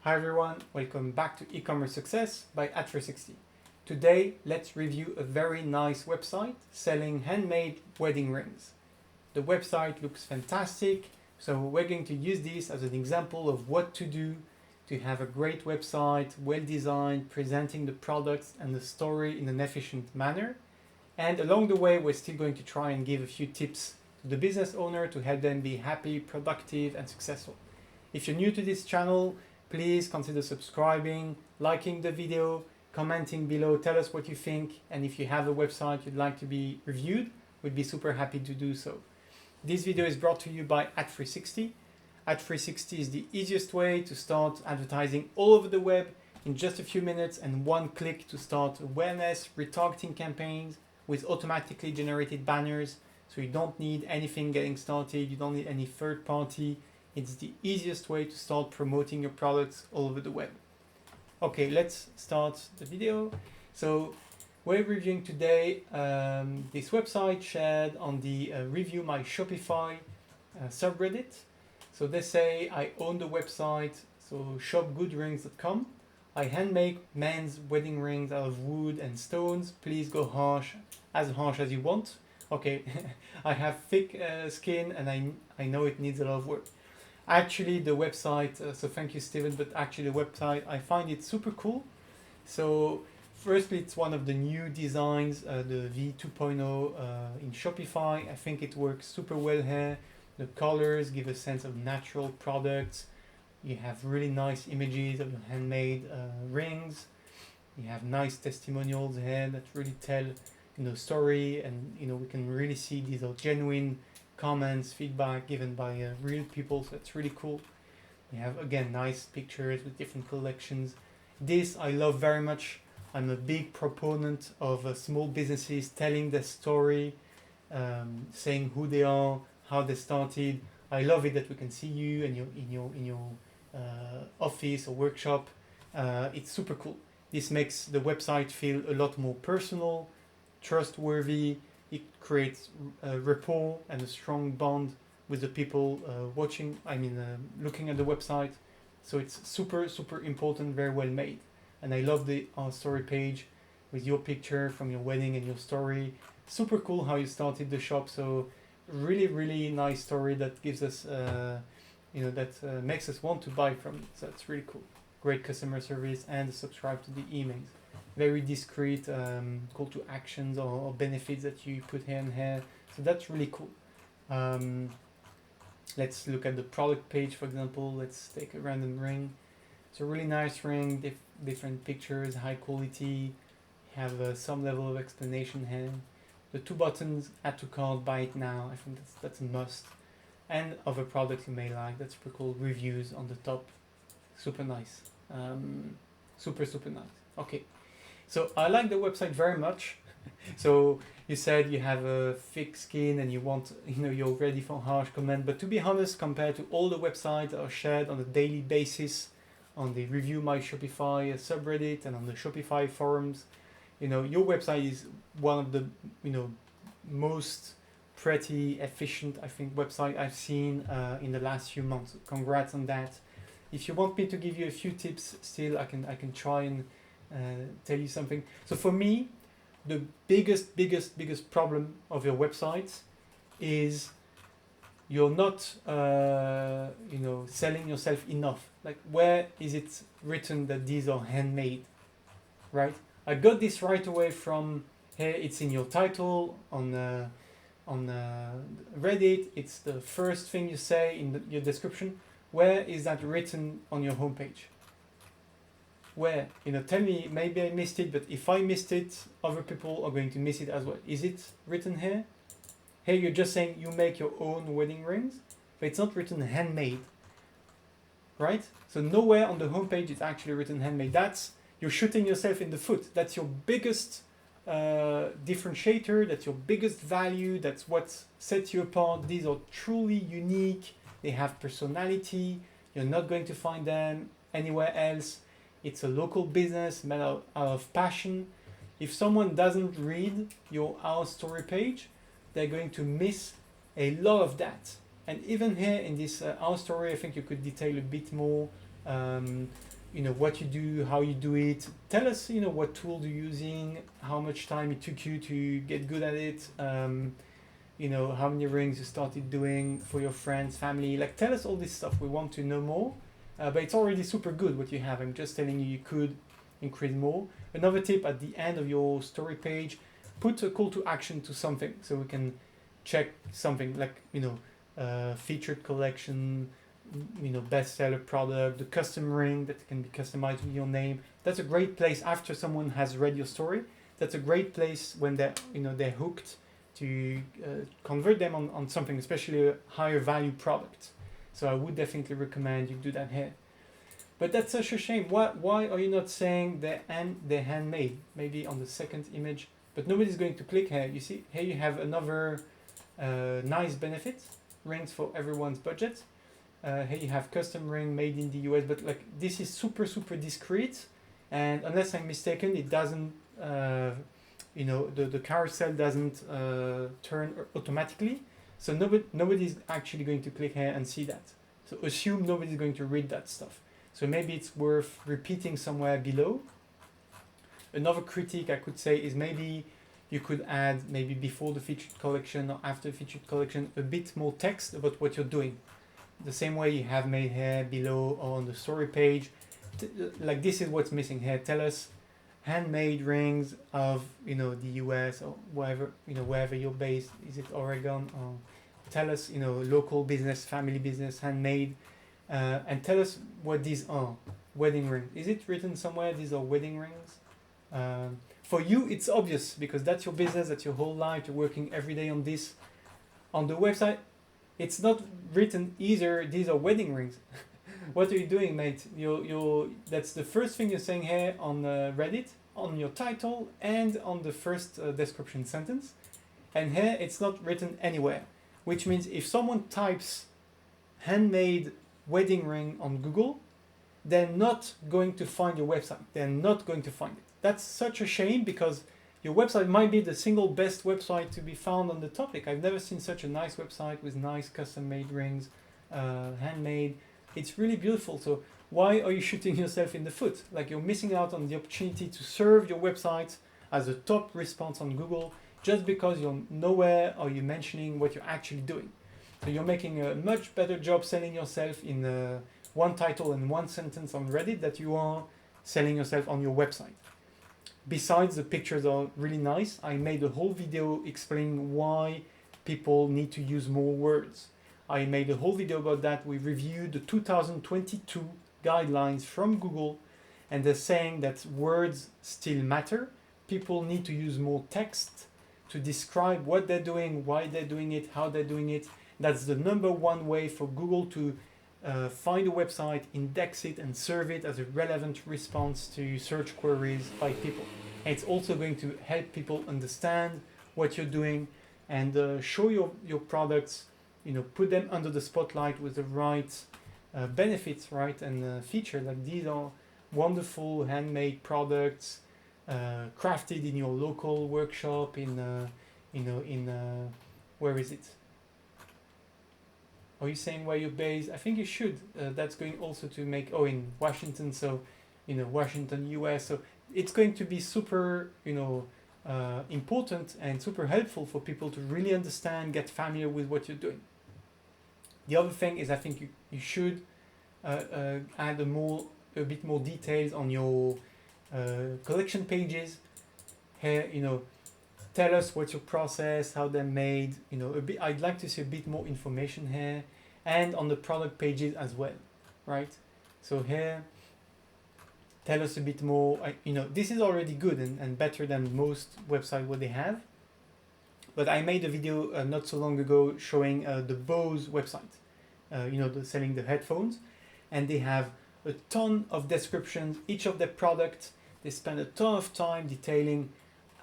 Hi everyone, welcome back to E-commerce Success by Ad360. Today, let's review a very nice website selling handmade wedding rings. The website looks fantastic, so we're going to use this as an example of what to do to have a great website, well designed, presenting the products and the story in an efficient manner. And along the way, we're still going to try and give a few tips to the business owner to help them be happy, productive, and successful. If you're new to this channel, please consider subscribing, liking the video, commenting below, tell us what you think, and if you have a website you'd like to be reviewed, we'd be super happy to do so. This video is brought to you by Ad360. Ad360 is the easiest way to start advertising all over the web in just a few minutes and one click to start awareness, retargeting campaigns with automatically generated banners, so you don't need anything getting started, you don't need any third party. It's the easiest way to start promoting your products all over the web. Okay, let's start the video. So we're reviewing today this website shared on the Review My Shopify subreddit. So they say, I own the website, so shopgoodrings.com. I handmade men's wedding rings out of wood and stones. Please go harsh as you want. Okay, I have thick skin and I know it needs a lot of work. Actually, the website, so thank you, Steven, but actually the website, I find it super cool. So firstly, it's one of the new designs, the V2.0 in Shopify. I think it works super well here. The colors give a sense of natural products. You have really nice images of your handmade rings. You have nice testimonials here that really tell, story, and we can really see these are genuine comments, feedback given by real people, so that's really cool. We have again nice pictures with different collections. This I love very much. I'm a big proponent of small businesses telling their story, saying who they are, how they started. I love it that we can see you and in your office or workshop. It's super cool. This makes the website feel a lot more personal, trustworthy. It creates a rapport and a strong bond with the people looking at the website. So it's super important, very well made. And I love the story page with your picture from your wedding and your story. Super cool how you started the shop. So really nice story that gives us makes us want to buy from it. So it's really cool. Great customer service and subscribe to the emails. Very discreet call to actions or benefits that you put here and here. So that's really cool. Let's look at the product page, for example. Let's take a random ring. It's a really nice ring, different pictures, high quality. Have some level of explanation here. The two buttons, add to cart, buy it now. I think that's a must. And other products you may like. That's pretty cool. Reviews on the top. Super nice. Super nice. Okay. So I like the website very much. So you said you have a thick skin and you want, you're ready for harsh comment. But to be honest, compared to all the websites that are shared on a daily basis on the Review My Shopify subreddit and on the Shopify forums, your website is one of the, most pretty efficient, I think, website I've seen in the last few months. Congrats on that. If you want me to give you a few tips, still I can try and tell you something. So for me, the biggest problem of your website is you're not selling yourself enough. Like, where is it written that these are handmade, right? I got this right away from here. It's in your title on Reddit. It's the first thing you say in your description. Where is that written on your homepage? Where? Tell me, maybe I missed it, but if I missed it, other people are going to miss it as well. Is it written here? Here you're just saying you make your own wedding rings, but it's not written handmade, right? So nowhere on the homepage it's actually written handmade. You're shooting yourself in the foot. That's your biggest differentiator, that's your biggest value, that's what sets you apart. These are truly unique, they have personality, you're not going to find them anywhere else. It's a local business made out of passion. If someone doesn't read your Our Story page, they're going to miss a lot of that. And even here in this Our Story, I think you could detail a bit more what you do, how you do it. Tell us, what tools you're using, how much time it took you to get good at it. How many rings you started doing for your friends, family. Like, tell us all this stuff. We want to know more. But it's already super good what you have. I'm just telling you could increase more. Another tip, at the end of your story page, put a call to action to something so we can check something like, featured collection, bestseller product, the custom ring that can be customized with your name. That's a great place after someone has read your story. That's a great place when they're hooked to convert them on something, especially a higher value product. So I would definitely recommend you do that here. But that's such a shame. Why are you not saying they're handmade? Maybe on the second image, but nobody's going to click here. You see, here you have another nice benefit, rings for everyone's budget. Here you have custom ring made in the US, but like this is super discreet, and unless I'm mistaken, it doesn't. The carousel doesn't turn automatically, so nobody's actually going to click here and see that. So assume nobody's going to read that stuff. So maybe it's worth repeating somewhere below. Another critique I could say is maybe you could add, maybe before the featured collection or after the featured collection, a bit more text about what you're doing. The same way you have made here below or on the story page. Like this is what's missing here. Tell us handmade rings of the US or wherever you're based. Is it Oregon? Or tell us local business, family business, handmade, and tell us what these are. Wedding ring. Is it written somewhere? These are wedding rings. For you, it's obvious because that's your business. That's your whole life. You're working every day on this. On the website, it's not written either. These are wedding rings. What are you doing, mate? That's the first thing you're saying here on Reddit, on your title, and on the first description sentence. And here it's not written anywhere, which means if someone types handmade wedding ring on Google, they're not going to find your website. They're not going to find it. That's such a shame because your website might be the single best website to be found on the topic. I've never seen such a nice website with nice custom-made rings, handmade. It's really beautiful. So why are you shooting yourself in the foot? Like you're missing out on the opportunity to serve your website as a top response on Google just because you're nowhere or you're mentioning what you're actually doing. So you're making a much better job selling yourself in one title and one sentence on Reddit that you are selling yourself on your website. Besides, the pictures are really nice. I made a whole video explaining why people need to use more words. I made a whole video about that. We reviewed the 2022 guidelines from Google, and they're saying that words still matter. People need to use more text to describe what they're doing, why they're doing it, how they're doing it. That's the number one way for Google to find a website, index it, and serve it as a relevant response to search queries by people. And it's also going to help people understand what you're doing and show your products, put them under the spotlight with the right benefits, right, and features. Like these are wonderful handmade products, crafted in your local workshop in where is it? Are you saying where you're based? I think you should. That's going also to make, in Washington, so, Washington, US. So it's going to be super, important and super helpful for people to really understand, get familiar with what you're doing. The other thing is I think you should add a bit more details on your collection pages. Here, tell us what's your process, how they're made. I'd like to see a bit more information here, and on the product pages as well, right? So here, tell us a bit more. This is already good and better than most websites what they have. But I made a video not so long ago showing the Bose website, selling the headphones, and they have a ton of descriptions, each of their products. They spend a ton of time detailing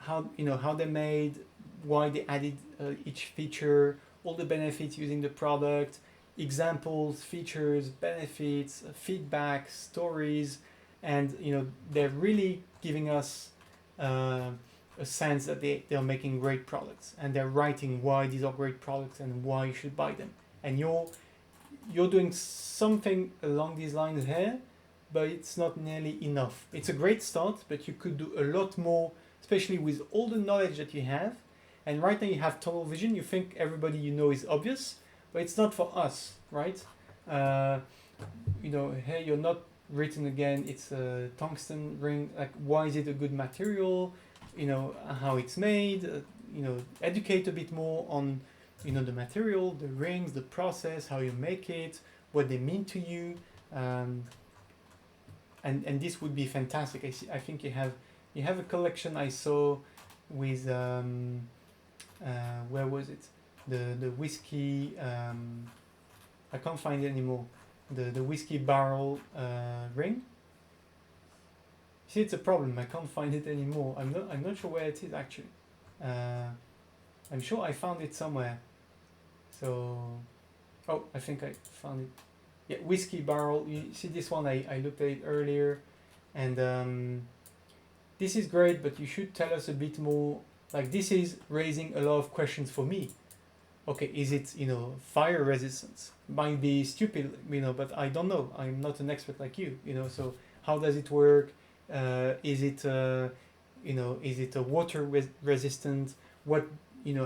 how they're made, why they added each feature, all the benefits using the product, examples, features, benefits, feedback, stories, and they're really giving us a sense that they're making great products, and they're writing why these are great products and why you should buy them. And you're doing something along these lines here, but it's not nearly enough. It's a great start, but you could do a lot more, especially with all the knowledge that you have. And right now you have tunnel vision. You think everybody you know is obvious, but it's not for us, right? Here you're not written again. It's a tungsten ring. Like, why is it a good material? How it's made. Educate a bit more on, the material, the rings, the process, how you make it, what they mean to you. And this would be fantastic. I think you have a collection I saw with where was it? The whiskey. I can't find it anymore. The whiskey barrel ring. See, it's a problem. I can't find it anymore. I'm not sure where it is actually. I'm sure I found it somewhere. So, I think I found it. Yeah, whiskey barrel. You see this one? I looked at it earlier, and this is great. But you should tell us a bit more. Like, this is raising a lot of questions for me. Okay, is it fire resistance? Might be stupid, but I don't know. I'm not an expert like you, So how does it work? Is it a water resistant? What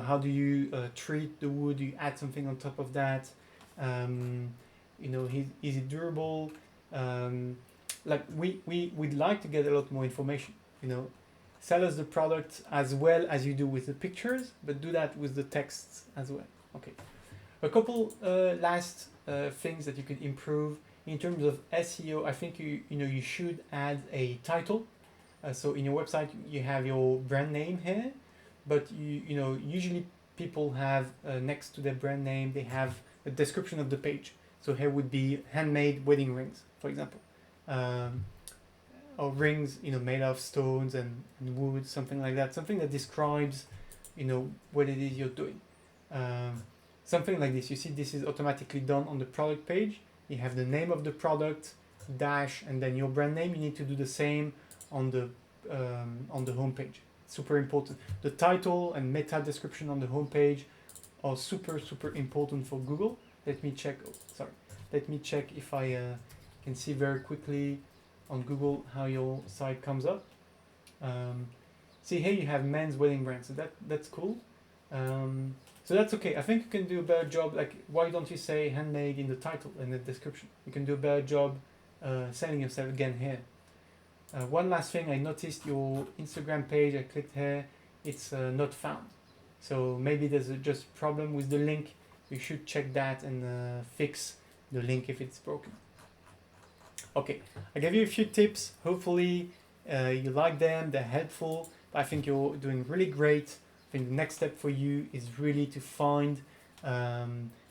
how do you treat the wood? Do you add something on top of that? Is it durable? Like we'd like to get a lot more information. Sell us the product as well as you do with the pictures, but do that with the texts as well. Okay. A couple last things that you could improve in terms of SEO. I think you should add a title. So in your website you have your brand name here, but usually people have next to their brand name they have a description of the page. So here would be handmade wedding rings, for example. Or rings, made of stones and wood, something like that. Something that describes, what it is you're doing. Something like this. You see, this is automatically done on the product page. You have the name of the product, dash, and then your brand name. You need to do the same on the home page. Super important. The title and meta description on the home page are super important for Google. Let me check. Let me check if I can see very quickly on Google how your site comes up. See here you have men's wedding brand, so that's cool. So that's okay. I think you can do a better job. Like, why don't you say handmade in the title and the description? You can do a better job selling yourself again here. One last thing, I noticed your Instagram page. I clicked here. It's not found. So maybe there's just a problem with the link. You should check that and fix the link if it's broken. Okay, I gave you a few tips. Hopefully you like them, they're helpful. I think you're doing really great. I think the next step for you is really to find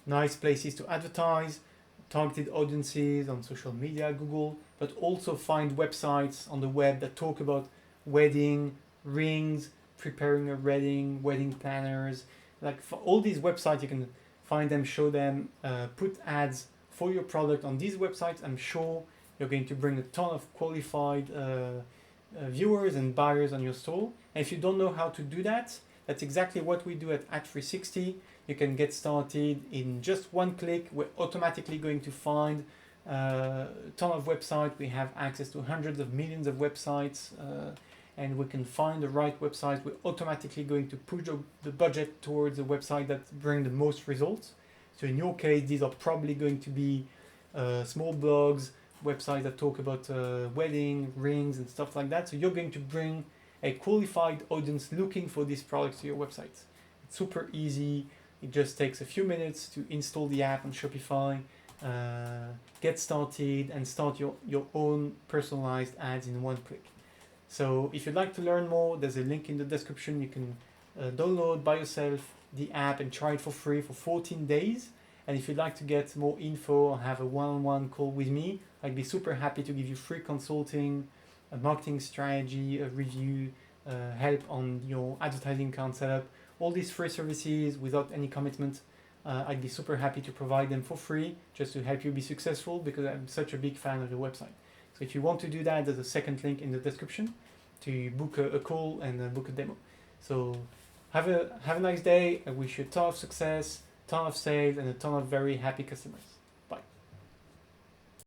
nice places to advertise, targeted audiences on social media, Google, but also find websites on the web that talk about wedding, rings, preparing a wedding, wedding planners. Like, for all these websites, you can find them, show them, put ads for your product on these websites. I'm sure you're going to bring a ton of qualified viewers and buyers on your store. And if you don't know how to do that, that's exactly what we do at Ad360. You can get started in just one click. We're automatically going to find a ton of websites. We have access to hundreds of millions of websites, and we can find the right website. We're automatically going to push the budget towards the website that bring the most results. So in your case, these are probably going to be small blogs, websites that talk about wedding, rings, and stuff like that. So you're going to bring a qualified audience looking for these products to your website. It's super easy. It just takes a few minutes to install the app on Shopify, get started, and start your own personalized ads in one click. So if you'd like to learn more, there's a link in the description. You can download by yourself the app and try it for free for 14 days. And if you'd like to get more info or have a one-on-one call with me, I'd be super happy to give you free consulting, a marketing strategy, a review, help on your advertising account setup. All these free services without any commitment. I'd be super happy to provide them for free just to help you be successful, because I'm such a big fan of the website. So if you want to do that, there's a second link in the description to book a call and book a demo. So have a nice day. I wish you a ton of success, ton of sales, and a ton of very happy customers.